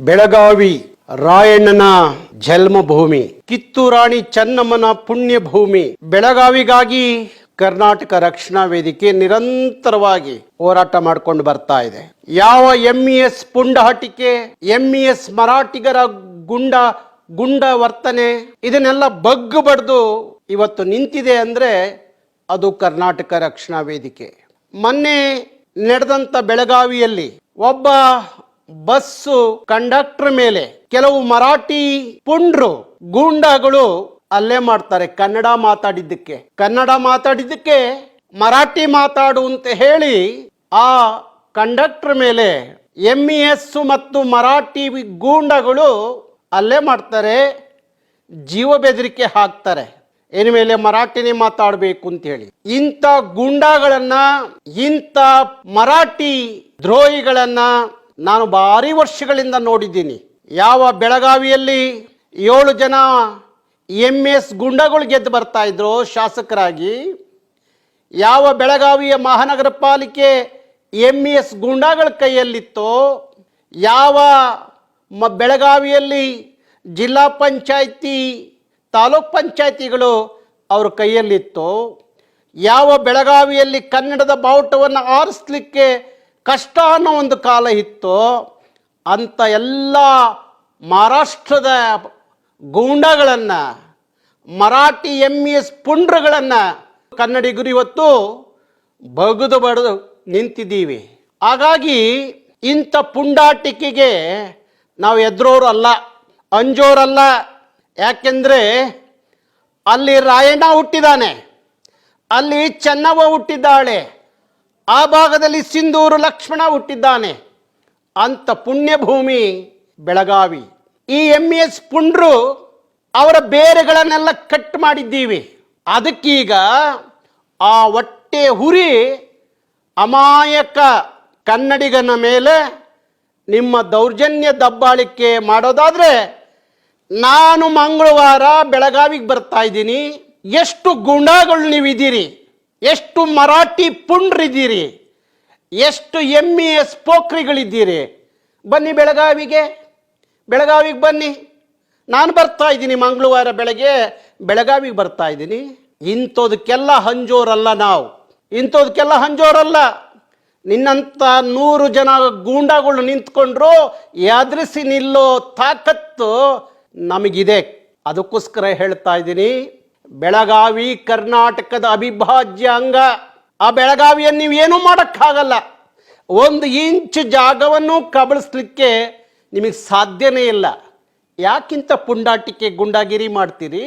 ಬೆಳಗಾವಿ ರಾಯಣ್ಣನ ಜನ್ಮಭೂಮಿ, ಕಿತ್ತೂರಾಣಿ ಚೆನ್ನಮ್ಮನ ಪುಣ್ಯ ಭೂಮಿ. ಬೆಳಗಾವಿಗಾಗಿ ಕರ್ನಾಟಕ ರಕ್ಷಣಾ ವೇದಿಕೆ ನಿರಂತರವಾಗಿ ಹೋರಾಟ ಮಾಡಿಕೊಂಡು ಬರ್ತಾ ಇದೆ. ಯಾವ MES ಪುಂಡಹಟಿಕೆ, MES ಮರಾಠಿಗರ ಗುಂಡ ವರ್ತನೆ ಇದನ್ನೆಲ್ಲ ಬಗ್ಗು ಬಡ್ದು ಇವತ್ತು ನಿಂತಿದೆ ಅಂದ್ರೆ ಅದು ಕರ್ನಾಟಕ ರಕ್ಷಣಾ ವೇದಿಕೆ. ಮೊನ್ನೆ ನಡೆದಂತ ಬೆಳಗಾವಿಯಲ್ಲಿ ಒಬ್ಬ ಬಸ್ಸು ಕಂಡಕ್ಟರ್ ಮೇಲೆ ಕೆಲವು ಮರಾಠಿ ಪುಂಡ್ರು ಗೂಂಡಾಗಳು ಅಲ್ಲೇ ಮಾಡ್ತಾರೆ. ಕನ್ನಡ ಮಾತಾಡಿದ್ದಕ್ಕೆ ಮರಾಠಿ ಮಾತಾಡು ಅಂತ ಹೇಳಿ ಆ ಕಂಡಕ್ಟರ್ ಮೇಲೆ MES ಮತ್ತು ಮರಾಠಿ ಗೂಂಡಗಳು ಅಲ್ಲೇ ಮಾಡ್ತಾರೆ, ಜೀವ ಬೆದರಿಕೆ ಹಾಕ್ತಾರೆ. ಏನ ಮೇಲೆ ಮರಾಠಿನೇ ಮಾತಾಡಬೇಕು ಅಂತ ಹೇಳಿ. ಇಂಥ ಗೂಂಡಾಗಳನ್ನ, ಇಂಥ ಮರಾಠಿ ದ್ರೋಹಿಗಳನ್ನ ನಾನು ಭಾರಿ ವರ್ಷಗಳಿಂದ ನೋಡಿದ್ದೀನಿ. ಯಾವ ಬೆಳಗಾವಿಯಲ್ಲಿ 7 ಜನ MES ಗುಂಡಗಳು ಗೆದ್ದು ಬರ್ತಾ ಇದ್ರು ಶಾಸಕರಾಗಿ, ಯಾವ ಬೆಳಗಾವಿಯ ಮಹಾನಗರ ಪಾಲಿಕೆ MES ಗುಂಡಾಗಳ ಕೈಯಲ್ಲಿತ್ತೋ, ಯಾವ ಬೆಳಗಾವಿಯಲ್ಲಿ ಜಿಲ್ಲಾ ಪಂಚಾಯಿತಿ ತಾಲೂಕ್ ಪಂಚಾಯಿತಿಗಳು ಅವ್ರ ಕೈಯಲ್ಲಿತ್ತು, ಯಾವ ಬೆಳಗಾವಿಯಲ್ಲಿ ಕನ್ನಡದ ಬಾವುಟವನ್ನು ಆರಿಸ್ಲಿಕ್ಕೆ ಕಷ್ಟ ಅನ್ನೋ ಒಂದು ಕಾಲ ಇತ್ತು, ಅಂಥ ಎಲ್ಲ ಮಹಾರಾಷ್ಟ್ರದ ಗೂಂಡಾಗಳನ್ನು, ಮರಾಠಿ MES ಪುಂಡ್ರಗಳನ್ನು ಕನ್ನಡಿಗರು ಇವತ್ತು ಬಗದು ಬಡದು ನಿಂತಿದ್ದೀವಿ. ಹಾಗಾಗಿ ಇಂಥ ಪುಂಡಾಟಿಕೆಗೆ ನಾವು ಎದುರೋರಲ್ಲ, ಅಂಜೋರಲ್ಲ. ಯಾಕೆಂದರೆ ಅಲ್ಲಿ ರಾಯಣ್ಣ ಹುಟ್ಟಿದಾನೆ, ಅಲ್ಲಿ ಚೆನ್ನವ್ವ ಹುಟ್ಟಿದ್ದಾಳೆ, ಆ ಭಾಗದಲ್ಲಿ ಸಿಂಧೂರು ಲಕ್ಷ್ಮಣ ಹುಟ್ಟಿದ್ದಾನೆ. ಅಂಥ ಪುಣ್ಯಭೂಮಿ ಬೆಳಗಾವಿ. ಈ MES ಪುಂಡ್ರು ಅವರ ಬೇರೆಗಳನ್ನೆಲ್ಲ ಕಟ್ ಮಾಡಿದ್ದೀವಿ. ಅದಕ್ಕೀಗ ಆ ಹೊಟ್ಟೆ ಹುರಿ ಅಮಾಯಕ ಕನ್ನಡಿಗನ ಮೇಲೆ ನಿಮ್ಮ ದೌರ್ಜನ್ಯ ದಬ್ಬಾಳಿಕೆ ಮಾಡೋದಾದ್ರೆ, ನಾನು ಮಂಗಳವಾರ ಬೆಳಗಾವಿಗೆ ಬರ್ತಾ ಇದ್ದೀನಿ. ಎಷ್ಟು ಗುಂಡಾಗಳು ನೀವಿದ್ದೀರಿ, ಎಷ್ಟು ಮರಾಠಿ ಪುಂಡ್ರಿದ್ದೀರಿ, ಎಷ್ಟು MES ಪೋಖ್ರಿಗಳಿದ್ದೀರಿ. ಬನ್ನಿ ಬೆಳಗಾವಿಗೆ ಬನ್ನಿ. ನಾನು ಬರ್ತಾ ಇದ್ದೀನಿ, ಮಂಗಳವಾರ ಬೆಳಗ್ಗೆ ಬೆಳಗಾವಿಗೆ ಬರ್ತಾ ಇದ್ದೀನಿ. ಇಂಥದಕ್ಕೆಲ್ಲ ಹಂಜೋರಲ್ಲ ನಾವು, ಇಂಥದಕ್ಕೆಲ್ಲ ಹಂಜೋರಲ್ಲ. ನಿನ್ನಂಥ 100 ಜನ ಗೂಂಡಾಗಳು ನಿಂತ್ಕೊಂಡ್ರು ಎದುರಿಸಿ ನಿಲ್ಲೋ ತಾಕತ್ತು ನಮಗಿದೆ. ಅದಕ್ಕೋಸ್ಕರ ಹೇಳ್ತಾ ಇದ್ದೀನಿ, ಬೆಳಗಾವಿ ಕರ್ನಾಟಕದ ಅವಿಭಾಜ್ಯ ಅಂಗ. ಆ ಬೆಳಗಾವಿಯನ್ನು ನೀವೇನೂ ಮಾಡೋಕ್ಕಾಗಲ್ಲ. 1 ಇಂಚ್ ಜಾಗವನ್ನು ಕಬಳಿಸ್ಲಿಕ್ಕೆ ನಿಮಗೆ ಸಾಧ್ಯನೇ ಇಲ್ಲ. ಯಾಕಿಂತ ಪುಂಡಾಟಿಕೆ ಗುಂಡಾಗಿರಿ ಮಾಡ್ತೀರಿ?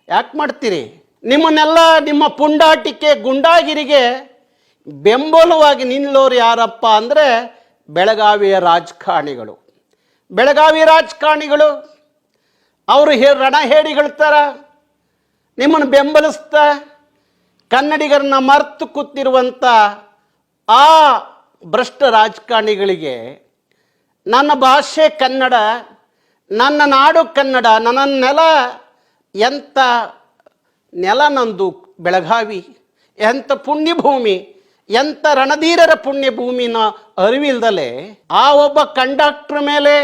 ಯಾಕೆ ಮಾಡ್ತೀರಿ? ನಿಮ್ಮನ್ನೆಲ್ಲ ನಿಮ್ಮ ಪುಂಡಾಟಿಕೆ ಗುಂಡಾಗಿರಿಗೆ ಬೆಂಬಲವಾಗಿ ನಿಲ್ಲೋರು ಯಾರಪ್ಪ ಅಂದರೆ ಬೆಳಗಾವಿಯ ರಾಜಕಾರಣಿಗಳು. ಅವರು ರಣ ಹೇಳಿಗಳ ಥರ ನಿಮ್ಮನ್ನು ಬೆಂಬಲಿಸ್ತಾ ಕನ್ನಡಿಗರನ್ನ ಮರೆತು ಕೂತಿರುವಂಥ ಆ ಭ್ರಷ್ಟ ರಾಜಕಾರಣಿಗಳಿಗೆ ನನ್ನ ಭಾಷೆ ಕನ್ನಡ, ನನ್ನ ನಾಡು ಕನ್ನಡ, ನನ್ನ ನೆಲ, ಎಂಥ ನೆಲ ನಂದು ಬೆಳಗಾವಿ, ಎಂಥ ಪುಣ್ಯಭೂಮಿ, ಎಂಥ ರಣಧೀರರ ಪುಣ್ಯಭೂಮಿನ ಅರಿವಿಲ್ದಲೆ ಆ ಒಬ್ಬ ಕಂಡಕ್ಟರ್ ಮೇಲೆ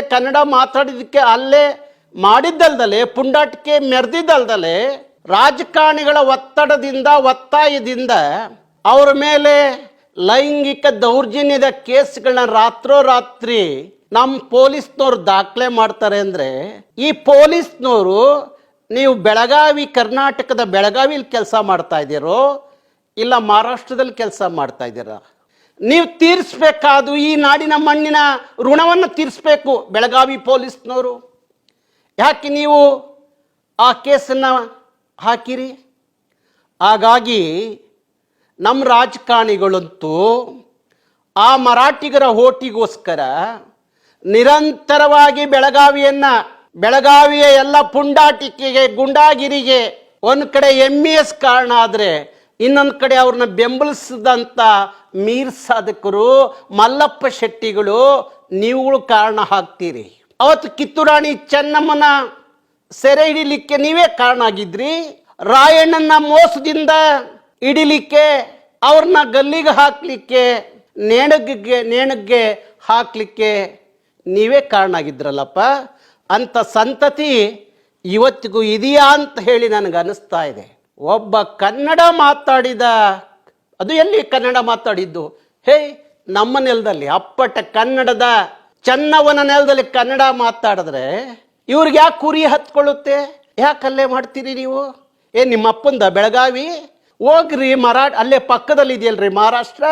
ಕನ್ನಡ ಮಾತಾಡಿದ್ದಕ್ಕೆ ಅಲ್ಲೇ ಮಾಡಿದ್ದಲ್ದಲೆ, ಪುಂಡಾಟಿಕೆ ಮೆರೆದಿದ್ದಲ್ದಲೆ, ರಾಜಕಾರಣಿಗಳ ಒತ್ತಾಯದಿಂದ ಅವರ ಮೇಲೆ ಲೈಂಗಿಕ ದೌರ್ಜನ್ಯದ ಕೇಸ್ಗಳನ್ನ ರಾತ್ರೋರಾತ್ರಿ ನಮ್ಮ ಪೊಲೀಸ್ನವ್ರು ದಾಖಲೆ ಮಾಡ್ತಾರೆ. ಅಂದರೆ ಈ ಪೊಲೀಸ್ನವರು ನೀವು ಕರ್ನಾಟಕದ ಬೆಳಗಾವಿಲಿ ಕೆಲಸ ಮಾಡ್ತಾ ಇದ್ದೀರೋ ಇಲ್ಲ ಮಹಾರಾಷ್ಟ್ರದಲ್ಲಿ ಕೆಲಸ ಮಾಡ್ತಾ ಇದ್ದೀರಾ? ನೀವು ತೀರಿಸ್ಬೇಕಾದು ಈ ನಾಡಿನ ಮಣ್ಣಿನ ಋಣವನ್ನು ತೀರಿಸ್ಬೇಕು ಬೆಳಗಾವಿ ಪೊಲೀಸ್ನವರು. ಯಾಕೆ ನೀವು ಆ ಕೇಸನ್ನು ಹಾಕಿರಿ? ಹಾಗಾಗಿ ನಮ್ಮ ರಾಜಕಾರಣಿಗಳಂತೂ ಆ ಮರಾಠಿಗರ ಓಟಿಗೋಸ್ಕರ ನಿರಂತರವಾಗಿ ಬೆಳಗಾವಿಯ ಎಲ್ಲ ಪುಂಡಾಟಿಕೆಗೆ, ಗುಂಡಾಗಿರಿಗೆ ಒಂದು ಕಡೆ MES ಕಾರಣ ಆದರೆ ಇನ್ನೊಂದು ಕಡೆ ಅವ್ರನ್ನ ಬೆಂಬಲಿಸಿದಂಥ ಮೀರ್ ಸಾಧಕರು, ಮಲ್ಲಪ್ಪ ಶೆಟ್ಟಿಗಳು, ನೀವುಗಳು ಕಾರಣ ಆಗ್ತೀರಿ. ಅವತ್ತು ಕಿತ್ತೂರಾಣಿ ಚೆನ್ನಮ್ಮನ ಸೆರೆ ಹಿಡಿಲಿಕ್ಕೆ ನೀವೇ ಕಾರಣ ಆಗಿದ್ರಿ. ರಾಯಣ್ಣನ ಮೋಸದಿಂದ ಹಿಡಿಲಿಕ್ಕೆ, ಅವ್ರನ್ನ ಗಲ್ಲಿಗೆ ಹಾಕಲಿಕ್ಕೆ, ನೇಣಿಗೆ ಹಾಕಲಿಕ್ಕೆ ನೀವೇ ಕಾರಣ ಆಗಿದ್ರಲ್ಲಪ್ಪ. ಅಂಥ ಸಂತತಿ ಇವತ್ತಿಗೂ ಇದೆಯಾ ಅಂತ ಹೇಳಿ ನನಗೆ ಅನ್ನಿಸ್ತಾ ಇದೆ. ಒಬ್ಬ ಕನ್ನಡ ಮಾತಾಡಿದ, ಅದು ಎಲ್ಲಿ ಕನ್ನಡ ಮಾತಾಡಿದ್ದು? ಹೇ, ನಮ್ಮ ನೆಲದಲ್ಲಿ ಅಪ್ಪಟ ಕನ್ನಡದ ಚನ್ನವನ ನೆಲದಲ್ಲಿ ಕನ್ನಡ ಮಾತಾಡಿದ್ರೆ ಇವ್ರಿಗೆ ಯಾಕೆ ಕುರಿ ಹತ್ಕೊಳ್ಳುತ್ತೆ? ಯಾಕೆ ಅಲ್ಲೇ ಮಾಡ್ತೀರಿ ನೀವು? ನಿಮ್ಮ ಅಪ್ಪಂದ ಬೆಳಗಾವಿ? ಹೋಗ್ರಿ ಅಲ್ಲೇ ಪಕ್ಕದಲ್ಲಿ ಇದೆಯಲ್ರಿ ಮಹಾರಾಷ್ಟ್ರ.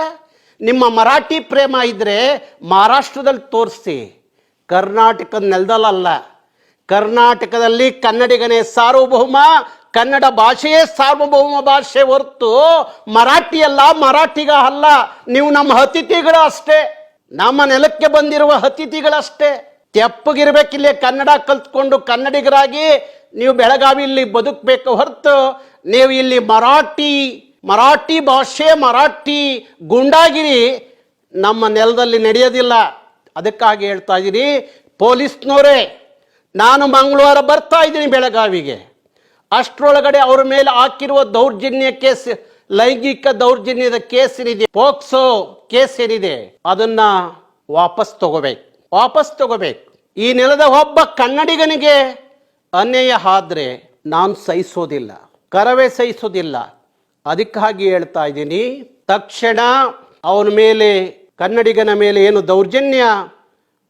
ನಿಮ್ಮ ಮರಾಠಿ ಪ್ರೇಮ ಇದ್ದರೆ ಮಹಾರಾಷ್ಟ್ರದಲ್ಲಿ ತೋರಿಸಿ, ಕರ್ನಾಟಕದ ನೆಲದಲ್ಲ. ಕರ್ನಾಟಕದಲ್ಲಿ ಕನ್ನಡಿಗನೇ ಸಾರ್ವಭೌಮ, ಕನ್ನಡ ಭಾಷೆಯೇ ಸಾರ್ವಭೌಮ ಭಾಷೆ ಹೊರತು ಮರಾಠಿ ಅಲ್ಲ, ಮರಾಠಿಗ ಅಲ್ಲ. ನೀವು ನಮ್ಮ ಅತಿಥಿಗಳು ಅಷ್ಟೇ, ನಮ್ಮ ನೆಲಕ್ಕೆ ಬಂದಿರುವ ಅತಿಥಿಗಳಷ್ಟೇ. ತೆಪ್ಪಗಿರ್ಬೇಕಿಲ್ಲೇ ಕನ್ನಡ ಕಲ್ತ್ಕೊಂಡು ಕನ್ನಡಿಗರಾಗಿ ನೀವು ಬೆಳಗಾವಿಯಲ್ಲಿ ಬದುಕಬೇಕು ಹೊರತು ನೀವು ಇಲ್ಲಿ ಮರಾಠಿ ಭಾಷೆ, ಮರಾಠಿ ಗೂಂಡಾಗಿರಿ ನಮ್ಮ ನೆಲದಲ್ಲಿ ನಡೆಯೋದಿಲ್ಲ. ಅದಕ್ಕಾಗಿ ಹೇಳ್ತಾ ಇದ್ದೀನಿ, ಪೊಲೀಸ್ನವರೇ, ನಾನು ಮಂಗಳವಾರ ಬರ್ತಾ ಇದ್ದೀನಿ ಬೆಳಗಾವಿಗೆ. ಅಷ್ಟರೊಳಗಡೆ ಅವ್ರ ಮೇಲೆ ಹಾಕಿರುವ ದೌರ್ಜನ್ಯ ಕೇಸ್, ಲೈಂಗಿಕ ದೌರ್ಜನ್ಯದ ಕೇಸ್ ಏನಿದೆ, ಪೋಕ್ಸೋ ಕೇಸ್ ಏನಿದೆ, ಅದನ್ನ ವಾಪಸ್ ತಗೋಬೇಕು. ಈ ನೆಲದ ಒಬ್ಬ ಕನ್ನಡಿಗನಿಗೆ ಅನ್ಯಾಯ ಆದ್ರೆ ನಾನು ಸಹಿಸೋದಿಲ್ಲ, ಕರವೇ ಸಹಿಸೋದಿಲ್ಲ. ಅದಕ್ಕಾಗಿ ಹೇಳ್ತಾ ಇದ್ದೀನಿ, ತಕ್ಷಣ ಅವನ ಮೇಲೆ, ಕನ್ನಡಿಗನ ಮೇಲೆ ಏನು ದೌರ್ಜನ್ಯ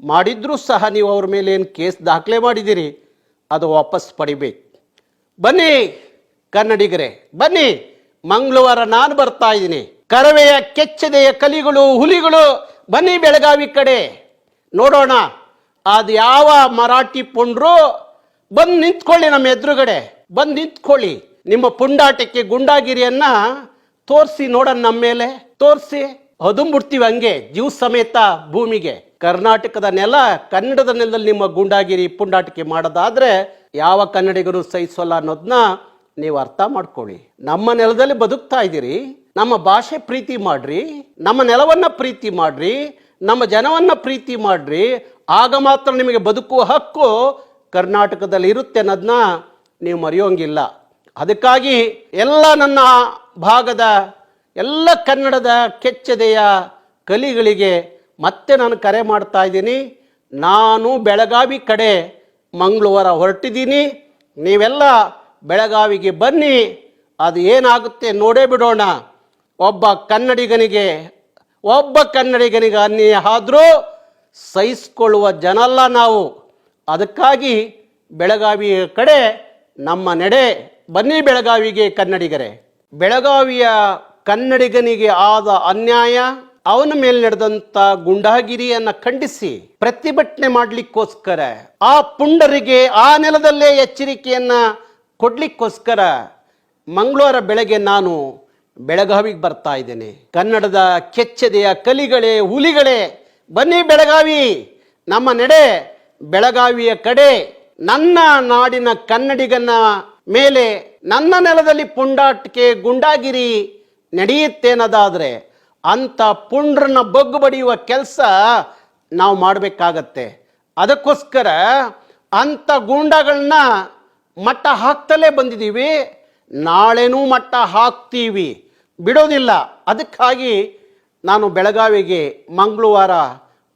ಮಾಡಿದ್ರೂ ಸಹ ನೀವು ಅವ್ರ ಮೇಲೆ ಏನು ಕೇಸ್ ದಾಖಲೆ ಮಾಡಿದ್ದೀರಿ ಅದು ವಾಪಸ್ ಪಡಿಬೇಕು. ಬನ್ನಿ ಕನ್ನಡಿಗರೇ, ಬನ್ನಿ. ಮಂಗಳವಾರ ನಾನು ಬರ್ತಾ ಇದ್ದೀನಿ. ಕರವೆಯ ಕೆಚ್ಚದೆಯ ಕಲಿಗಳು, ಹುಲಿಗಳು, ಬನ್ನಿ ಬೆಳಗಾವಿ ಕಡೆ ನೋಡೋಣ. ಅದು ಯಾವ ಮರಾಠಿ ಪುಂಡ್ರು ಬಂದು ನಿಂತ್ಕೊಳ್ಳಿ, ನಮ್ಮ ಎದುರುಗಡೆ ಬಂದು ನಿಂತ್ಕೊಳ್ಳಿ. ನಿಮ್ಮ ಪುಂಡಾಟಕ್ಕೆ ಗುಂಡಾಗಿರಿಯನ್ನ ತೋರಿಸಿ ನೋಡೋಣ, ನಮ್ಮ ಮೇಲೆ ತೋರಿಸಿ. ಅದುಂಬಿಡ್ತೀವಿ ಹಂಗೆ ಜೀವ ಸಮೇತ ಭೂಮಿಗೆ. ಕರ್ನಾಟಕದ ನೆಲ, ಕನ್ನಡದ ನೆಲದಲ್ಲಿ ನಿಮ್ಮ ಗುಂಡಾಗಿರಿ ಪುಂಡಾಟಿಕೆ ಮಾಡೋದಾದ್ರೆ ಯಾವ ಕನ್ನಡಿಗರು ಸಹಿಸೋಲ್ಲ ಅನ್ನೋದನ್ನ ನೀವು ಅರ್ಥ ಮಾಡ್ಕೊಳ್ಳಿ. ನಮ್ಮ ನೆಲದಲ್ಲಿ ಬದುಕ್ತಾ ಇದ್ದೀರಿ, ನಮ್ಮ ಭಾಷೆ ಪ್ರೀತಿ ಮಾಡ್ರಿ, ನಮ್ಮ ನೆಲವನ್ನ ಪ್ರೀತಿ ಮಾಡ್ರಿ, ನಮ್ಮ ಜನವನ್ನ ಪ್ರೀತಿ ಮಾಡ್ರಿ. ಆಗ ಮಾತ್ರ ನಿಮಗೆ ಬದುಕುವ ಹಕ್ಕು ಕರ್ನಾಟಕದಲ್ಲಿ ಇರುತ್ತೆ ಅನ್ನೋದನ್ನ ನೀವು ಮರೆಯೋಂಗಿಲ್ಲ. ಅದಕ್ಕಾಗಿ ಎಲ್ಲ ನನ್ನ ಭಾಗದ ಎಲ್ಲ ಕನ್ನಡದ ಕೆಚ್ಚದೆಯ ಕಲಿಗಳಿಗೆ ಮತ್ತೆ ನಾನು ಕರೆ ಮಾಡ್ತಾ ಇದ್ದೀನಿ. ನಾನು ಬೆಳಗಾವಿ ಕಡೆ ಮಂಗಳವಾರ ಹೊರಟಿದ್ದೀನಿ. ನೀವೆಲ್ಲ ಬೆಳಗಾವಿಗೆ ಬನ್ನಿ, ಅದು ಏನಾಗುತ್ತೆ ನೋಡೇ ಬಿಡೋಣ. ಒಬ್ಬ ಕನ್ನಡಿಗನಿಗೆ ಅನ್ಯಾಯ ಆದರೂ ಸಹಿಸ್ಕೊಳ್ಳುವ ಜನ ಅಲ್ಲ ನಾವು. ಅದಕ್ಕಾಗಿ ಬೆಳಗಾವಿಯ ಕಡೆ ನಮ್ಮ ನಡೆ. ಬನ್ನಿ ಬೆಳಗಾವಿಗೆ ಕನ್ನಡಿಗರೇ. ಬೆಳಗಾವಿಯ ಕನ್ನಡಿಗನಿಗೆ ಆದ ಅನ್ಯಾಯ, ಅವನ ಮೇಲೆ ನಡೆದಂಥ ಗುಂಡಾಗಿರಿಯನ್ನು ಖಂಡಿಸಿ ಪ್ರತಿಭಟನೆ ಮಾಡಲಿಕ್ಕೋಸ್ಕರ, ಆ ಪುಂಡರಿಗೆ ಆ ನೆಲದಲ್ಲೇ ಎಚ್ಚರಿಕೆಯನ್ನು ಕೊಡಲಿಕ್ಕೋಸ್ಕರ ಮಂಗಳವಾರ ಬೆಳಗ್ಗೆ ನಾನು ಬೆಳಗಾವಿಗೆ ಬರ್ತಾ ಇದ್ದೇನೆ. ಕನ್ನಡದ ಕೆಚ್ಚದೆಯ ಕಲಿಗಳೇ, ಹುಲಿಗಳೇ, ಬನ್ನಿ ಬೆಳಗಾವಿ. ನಮ್ಮ ನಡೆ ಬೆಳಗಾವಿಯ ಕಡೆ. ನನ್ನ ನಾಡಿನ ಕನ್ನಡಿಗನ ಮೇಲೆ, ನನ್ನ ನೆಲದಲ್ಲಿ ಪುಂಡಾಟಿಕೆ ಗುಂಡಾಗಿರಿ ನಡೆಯುತ್ತೇನದಾದರೆ ಅಂಥ ಪುಂಡ್ರನ್ನ ಬಗ್ಗು ಬಡಿಯುವ ಕೆಲಸ ನಾವು ಮಾಡಬೇಕಾಗತ್ತೆ. ಅದಕ್ಕೋಸ್ಕರ ಅಂಥ ಗೂಂಡಾಗಳನ್ನ ಮಟ್ಟ ಹಾಕ್ತಲೇ ಬಂದಿದ್ದೀವಿ, ನಾಳೆನೂ ಮಟ್ಟ ಹಾಕ್ತೀವಿ, ಬಿಡೋದಿಲ್ಲ. ಅದಕ್ಕಾಗಿ ನಾನು ಬೆಳಗಾವಿಗೆ ಮಂಗಳವಾರ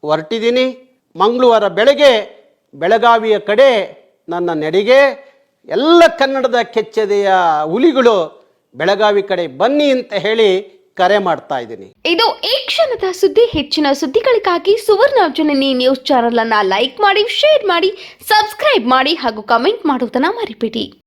ಹೊರಟಿದ್ದೀನಿ. ಮಂಗಳವಾರ ಬೆಳಗ್ಗೆ ಬೆಳಗಾವಿಯ ಕಡೆ ನನ್ನ ನಡೆಗೆ. ಎಲ್ಲ ಕನ್ನಡದ ಕೆಚ್ಚದೆಯ ಹುಲಿಗಳು ಬೆಳಗಾವಿ ಕಡೆ ಬನ್ನಿ ಅಂತ ಹೇಳಿ ಕರೆ ಮಾಡ್ತಾ ಇದ್ದೀನಿ. ಇದು ಈ ಕ್ಷಣದ ಸುದ್ದಿ. ಹೆಚ್ಚಿನ ಸುದ್ದಿಗಳಿಗಾಗಿ ಸುವರ್ಣ ಜನನಿ ನ್ಯೂಸ್ ಚಾನೆಲ್ ಅನ್ನ ಲೈಕ್ ಮಾಡಿ, ಶೇರ್ ಮಾಡಿ, ಸಬ್ಸ್ಕ್ರೈಬ್ ಮಾಡಿ ಹಾಗೂ ಕಮೆಂಟ್ ಮಾಡುವುದನ್ನ ಮರಿಬೇಡಿ.